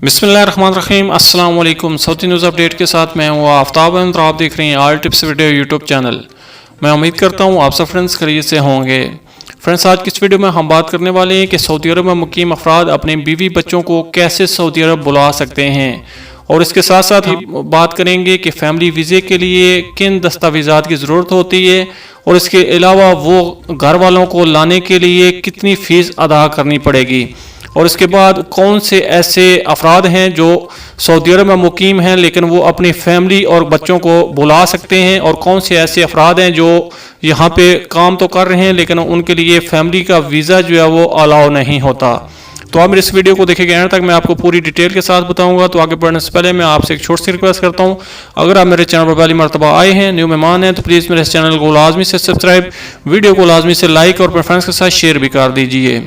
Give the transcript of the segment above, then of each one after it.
बिस्मिल्लाहिर्रहमानिर्रहीम। अस्सलाम वालेकुम। सऊदी न्यूज़ अपडेट के साथ मैं हूँ आफ्ताब और आप देख रहे हैं आल टिप्स वीडियो यूट्यूब चैनल। मैं उम्मीद करता हूँ आप सब फ्रेंड्स खैरियत से होंगे। फ्रेंड्स, आज की इस वीडियो में हम बात करने वाले हैं कि सऊदी अरब में मुकीम अफराद अपने बीवी बच्चों को कैसे सऊदी अरब बुला सकते हैं, और इसके साथ साथ हम बात करेंगे कि फैमिली वीज़े के लिए किन दस्तावेज़ात की ज़रूरत होती है, और इसके अलावा वो घर वालों को लाने के लिए कितनी फ़ीस अदा करनी पड़ेगी, और इसके बाद कौन से ऐसे अफराद हैं जो सऊदी अरब में मुकीम हैं लेकिन वो अपनी फैमिली और बच्चों को बुला सकते हैं, और कौन से ऐसे अफराद हैं जो यहाँ पे काम तो कर रहे हैं लेकिन उनके लिए फैमिली का वीज़ा जो है वो अलाउ नहीं होता। तो आप मेरे इस वीडियो को देखेंगे एंड तक, मैं आपको पूरी डिटेल के साथ बताऊंगा। तो आगे बढ़ने से पहले मैं आपसे एक छोटी सी रिक्वेस्ट करता हूं, अगर आप मेरे चैनल पर पहली मरतबा आए हैं, न्यू मेहमान हैं, तो प्लीज़ मेरे इस चैनल को लाजमी से सब्सक्राइब, वीडियो को लाजमी से लाइक और अपने फ्रेंड्स के साथ शेयर भी कर दीजिए।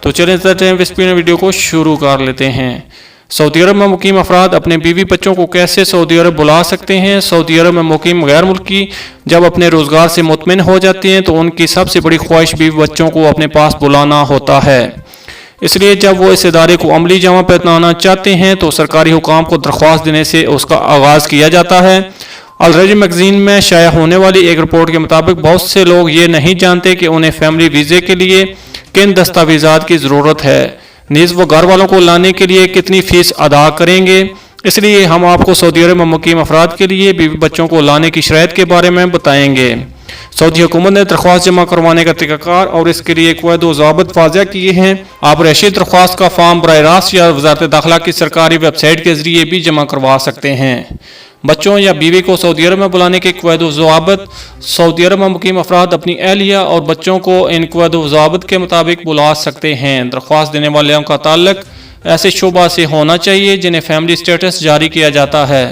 तो चलिए वीडियो को शुरू कर लेते हैं। सऊदी अरब में मुकीम अफराद अपने बीवी बच्चों को कैसे सऊदी अरब बुला सकते हैं। सऊदी अरब में मुकीम गैर मुल्की जब अपने रोज़गार से मुतमिन हो जाते हैं तो उनकी सबसे बड़ी ख्वाहिश बीवी बच्चों को अपने पास बुलाना होता है। इसलिए जब वो इस इदारे को अमली जमा पर अपनाना चाहते हैं तो सरकारी हुकाम को दरख्वास्त देने से उसका आगाज़ किया जाता है। अलरजी मैगजीन में शाया होने वाली एक रिपोर्ट के मुताबिक बहुत से लोग ये नहीं जानते कि उन्हें फैमिली वीज़े के लिए किन दस्तावेज़ात की ज़रूरत है, नीज़ वो घर वालों को लाने के लिए कितनी फ़ीस अदा करेंगे। इसलिए हम आपको सऊदी अरब में मुकीम अफराद के लिए बीवी बच्चों को लाने की शराइत के बारे में बताएंगे। सऊदी हुकूमत ने दरख्वास्त जमा करवाने का तरीक़ाकार और इसके लिए क़वायद व ज़ाबित वाज़ेह किए हैं। आप रशीद दरख्वास्त का फॉर्म बराह रास्त या वज़ारत दाखिला की सरकारी वेबसाइट के ज़रिए भी जमा करवा सकते हैं। बच्चों या बीवी को सऊदी अरब में बुलाने के क़वायद व ज़ाबित। सऊदी अरब में मुकीम अफराद अपनी अहलिया और बच्चों को इन क़वायद व ज़ाबित के मुताबिक बुला सकते हैं। दरख्वास्त देने वालों का ताल्लुक़ ऐसे शोबा से होना चाहिए जिन्हें फैमिली स्टेटस जारी किया जाता है।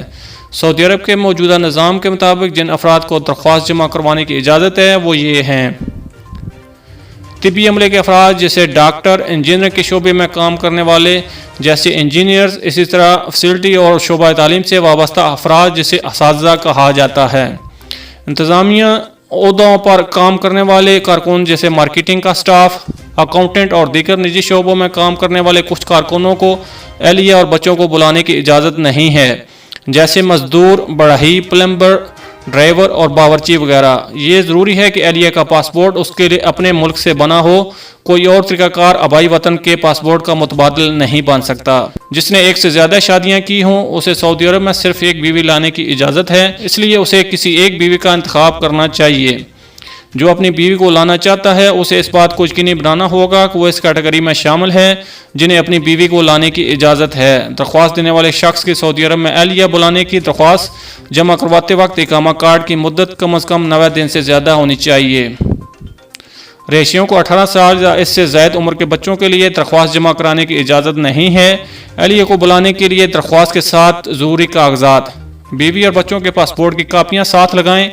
सऊदी अरब के मौजूदा निज़ाम के मुताबिक जिन अफराद को दरख्वास्त जमा करवाने की इजाज़त है वो ये हैं: तिब्बी अमले के अफराद जैसे डॉक्टर, इंजीनियर के शोबे में काम करने वाले जैसे इंजीनियर्स, इसी तरह फैसिलिटी और शोबा तालीम से वाबस्ता अफराद जिसे असातिज़ा कहा जाता है। इंतज़ामिया ओहदों पर काम करने वाले कारकुन जैसे मार्केटिंग का स्टाफ, अकाउंटेंट और दीगर निजी शोबों में काम करने वाले कुछ कारकुनों को अहलिया और बच्चों को बुलाने की इजाज़त नहीं है, जैसे मजदूर, बढ़ई, प्लम्बर, ड्राइवर और बावर्ची वगैरह। ये ज़रूरी है कि अहलिया का पासपोर्ट उसके लिए अपने मुल्क से बना हो। कोई और तरीक़ाकार आबाई वतन के पासपोर्ट का मुतबादिल नहीं बन सकता। जिसने एक से ज़्यादा शादियाँ की हों उसे सऊदी अरब में सिर्फ एक बीवी लाने की इजाज़त है, इसलिए उसे किसी एक बीवी का इंतखाब करना चाहिए। जो अपनी बीवी को लाना चाहता है उसे इस बात को यकीनी बनाना होगा कि वो इस कैटेगरी में शामिल है जिन्हें अपनी बीवी को लाने की इजाज़त है। दरख्वास्त देने वाले शख्स की सऊदी अरब में अहलिया बुलाने की दरख्वास्त जमा करवाते वक्त इकामा कार्ड की मुद्दत कम अज़ कम 90 दिन से ज़्यादा होनी चाहिए। रेशियों को 18 साल या इससे ज़ायद उम्र के बच्चों के लिए दरख्वास्त जमा कराने की इजाज़त नहीं है। अहलिया को बुलाने के लिए दरख्वास्त के साथ ज़रूरी कागजात: बीवी और बच्चों के पासपोर्ट की कापियाँ साथ लगाएँ।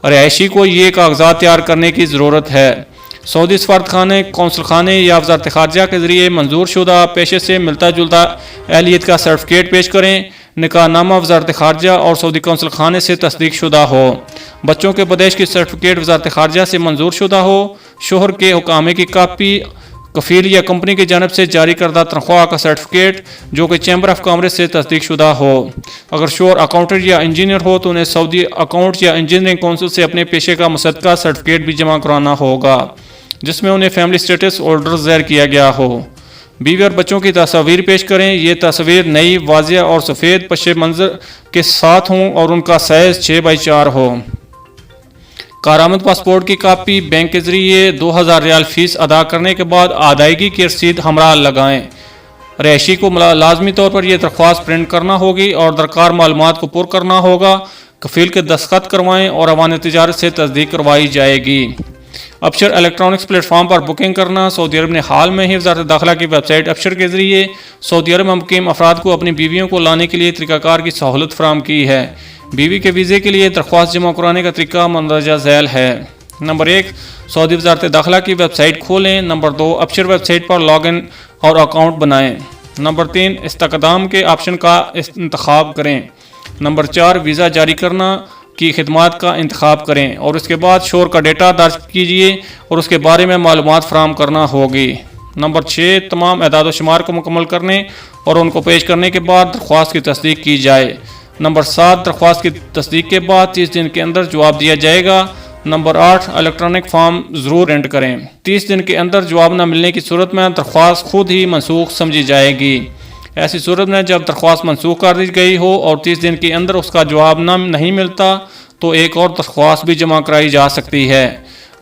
रिहायशी को ये कागजात तैयार करने की ज़रूरत है। सऊदी सफारत खाने, कौंसल खाने या वज़ारत ख़ारजा के ज़रिए मंजूर शुदा पेशे से मिलता जुलता अहलियत का सर्टिफिकेट पेश करें। निकाहनामा वज़ारत ख़ारजा और सऊदी कौंसल खाने से तस्दीक शुदा हो। बच्चों के पैदाइश की सर्टिफिकेट वज़ारत ख़ारजा से मंजूर शुदा हो। शोहर के हुकामे की कापी, कफील या कंपनी की जानब से जारी करदा तनख्वाह का सर्टिफिकेट जो कि चैम्बर ऑफ कॉमर्स से तस्दीक शुदा हो। अगर शोहर अकाउंटेंट या इंजीनियर हो तो उन्हें सऊदी अकाउंट या इंजीनियरिंग कौंसिल से अपने पेशे का मुसद्दका सर्टिफिकेट भी जमा कराना होगा जिसमें उन्हें फैमिली स्टेटस होल्डर ज़ाहिर किया गया हो। बीवी और बच्चों की तस्वीर पेश करें। ये तस्वीर नई, वाज़िया और सफ़ेद पशे मंज़र के साथ हों और उनका साइज़ 6x4 हो। कारामद पासपोर्ट की कापी बैंक के ज़रिए 2000 रियाल फ़ीस अदा करने के बाद अदायगी की रसीद हमरा लगाएँ। रहायशी को लाजमी तौर पर यह दरख्वास्त प्रिंट करना होगी और दरकार मालूमात को पुर करना होगा। कफील के दस्तखत करवाएँ और अवान तिजारत से तस्दीक करवाई जाएगी। अबशर इलेक्ट्रॉनिक्स प्लेटफॉर्म पर बुकिंग करना। सऊदी अरब ने हाल में ही वज़ारत दाखिला की वेबसाइट अबशर के ज़रिए सऊदी अरब में मुकीम अफराद को अपनी बीवियों को लाने के लिए तरीक़ाकार की सहूलत फराहम की है। बीवी के वीज़े के लिए दरख्वास्त जमा कराने का तरीका मंदरजा झैल है। नंबर 1, सऊदी वज़ारत दाखिला की वेबसाइट खोलें। नंबर 2, अबशर वेबसाइट पर लॉगिन और अकाउंट बनाएँ। नंबर 3, इस्तक़दाम के ऑप्शन का इंतखाब करें। नंबर 4, वीज़ा जारी करना की खिदमात का इंतखाब करें और उसके बाद शोहर का डेटा दर्ज कीजिए और उसके बारे में मालूमात फराहम करना होगी। नंबर 6, तमाम एदाद व शुमार को मुकम्मल करने और उनको पेश करने के बाद दरख्वास्त की तस्दीक की जाए। नंबर 7, दरख्वास्त की तस्दीक के बाद 30 दिन के अंदर जवाब दिया जाएगा। नंबर 8, इलेक्ट्रॉनिक फॉर्म ज़रूर एंटर करें। 30 दिन के अंदर जवाब न मिलने की सूरत में दरख्वास्त खुद ही मनसूख समझी जाएगी। ऐसी सूरत में जब दरख्वास्त मनसूख कर दी गई हो और 30 दिन के अंदर उसका जवाब नहीं मिलता तो एक और दरख्वास्त भी जमा कराई जा सकती है।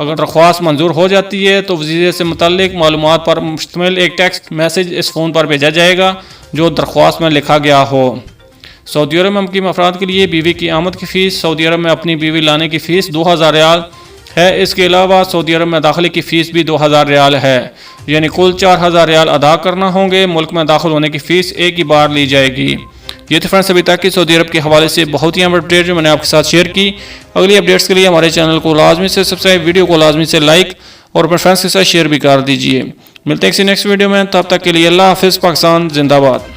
अगर दरख्वास्त मंजूर हो जाती है तो वजीरे से मुतल्लिक मालूमात पर मुश्तमिल एक टेक्स्ट मैसेज इस फ़ोन पर भेजा जाएगा जो दरख्वास्त में लिखा गया हो। सऊदी अरब में मुकीम अफराद के लिए बीवी की आमद की फ़ीस सऊदी अरब में अपनी बीवी लाने की फ़ीस 2000 रियाल है। इसके अलावा सऊदी अरब में दाखिले की फ़ीस भी 2000 रियाल है, यानी कुल 4000 रियाल अदा करना होंगे। मुल्क में दाखिल होने की फ़ीस एक ही बार ली जाएगी। ये तो फ्रेंड्स अभी तक की सऊदी अरब के हवाले से बहुत ही अहम अपडेट जो मैंने आपके साथ शेयर की। अगली अपडेट्स के लिए हमारे चैनल को लाजमी से सब्सक्राइब, वीडियो को लाजमी से लाइक और अपने फ्रेंड्स के साथ शेयर भी कर दीजिए। मिलते हैं किसी नेक्स्ट वीडियो में, तब तक के लिए अल्लाह हाफिज़। पाकिस्तान जिंदाबाद।